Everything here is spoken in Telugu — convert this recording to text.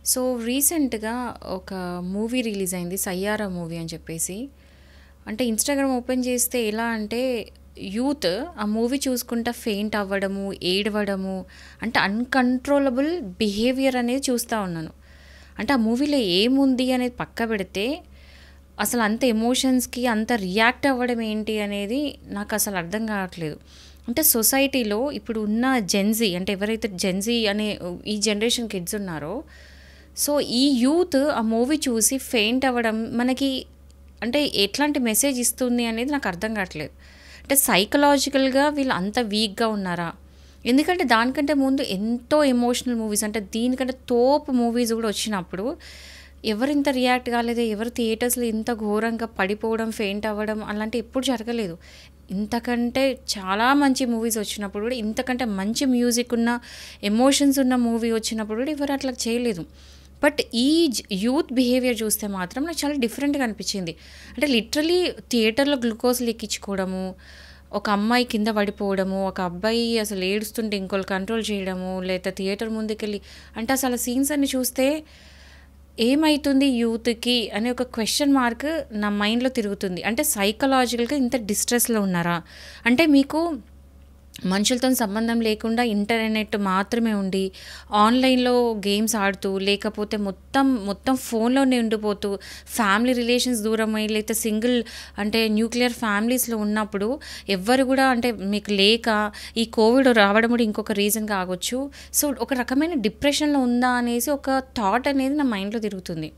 సో, రీసెంట్‌గా ఒక మూవీ రిలీజ్ అయింది. 'సయ్యారా' మూవీ అని చెప్పేసి. అంటే ఇన్‌స్టాగ్రామ్ ఓపెన్ చేస్తే ఎలా అంటే యూత్ ఆ మూవీ చూసుకుంటా ఫెయింట్ అవ్వడము, ఏడవడము అంటే అన్‌కంట్రోలబుల్ బిహేవియర్ అనేది చూస్తా ఉన్నాను. అంటే ఆ మూవీలో ఏముంది అనేది పక్కబెడితే అసలు అంత ఎమోషన్స్‌కి అంత రియాక్ట్ అవ్వడం ఏంటి అనేది నాకసలు అర్థం కావట్లేదు. అంటే సొసైటీలో ఇప్పుడు ఉన్న జెన్‌జీ అంటే ఎవరైతే జెన్‌జీ అనే ఈ జనరేషన్ కిడ్స్ ఉన్నారో, సో ఈ యూత్ ఆ మూవీ చూసి ఫెయింట్ అవ్వడం మనకి అంటే ఎట్లాంటి మెసేజ్ ఇస్తుంది అనేది నాకు అర్థం కావట్లేదు. అంటే సైకలాజికల్‌గా వీళ్ళు అంత వీక్‌గా ఉన్నారా? ఎందుకంటే దానికంటే ముందు ఎంతో ఎమోషనల్ మూవీస్ అంటే దీనికంటే తోపు మూవీస్ కూడా వచ్చినప్పుడు ఎవరింత రియాక్ట్ కాలేదే, ఎవరు థియేటర్స్‌లో ఇంత ఘోరంగా పడిపోవడం, ఫెయింట్ అవ్వడం అలాంటివి ఎప్పుడు జరగలేదు. ఇంతకంటే చాలా మంచి మూవీస్ వచ్చినప్పుడు కూడా, ఇంతకంటే మంచి మ్యూజిక్ ఉన్న, ఎమోషన్స్ ఉన్న మూవీ వచ్చినప్పుడు కూడా ఎవరు అట్లా చేయలేదు. బట్ ఈ యూత్ బిహేవియర్ చూస్తే మాత్రం నాకు చాలా డిఫరెంట్‌గా అనిపించింది. అంటే లిటరల్లీ థియేటర్‌లో గ్లూకోజ్‌లు ఎక్కించుకోవడము, ఒక అమ్మాయి కింద పడిపోవడము, ఒక అబ్బాయి అసలు ఏడుస్తుంటే ఇంకోళ్ళు కంట్రోల్ చేయడము, లేదా థియేటర్ ముందుకెళ్ళి అంటే అసలు ఆ సీన్స్ అన్ని చూస్తే ఏమైతుంది యూత్‌కి అనే ఒక క్వెషన్ మార్క్ నా మైండ్‌లో తిరుగుతుంది. అంటే సైకలాజికల్‌గా ఇంత డిస్ట్రెస్‌లో ఉన్నారా? అంటే మీకు మనుషులతోని సంబంధం లేకుండా ఇంటర్నెట్ మాత్రమే ఉండి, ఆన్‌లైన్‌లో గేమ్స్ ఆడుతూ, లేకపోతే మొత్తం ఫోన్‌లోనే ఉండిపోతూ, ఫ్యామిలీ రిలేషన్స్ దూరమై, లేతే సింగిల్ అంటే న్యూక్లియర్ ఫ్యామిలీస్‌లో ఉన్నప్పుడు ఎవ్వరు గూడా అంటే మీకు లేక, ఈ కోవిడ్ రావడం గూడా ఇంకొక రీజన్ కాగొచ్చు. సో, ఒక రకమైన డిప్రెషన్‌లో ఉందా అనేసి ఒక థాట్ అనేది నా మైండ్‌లో తిరుగుతుంది.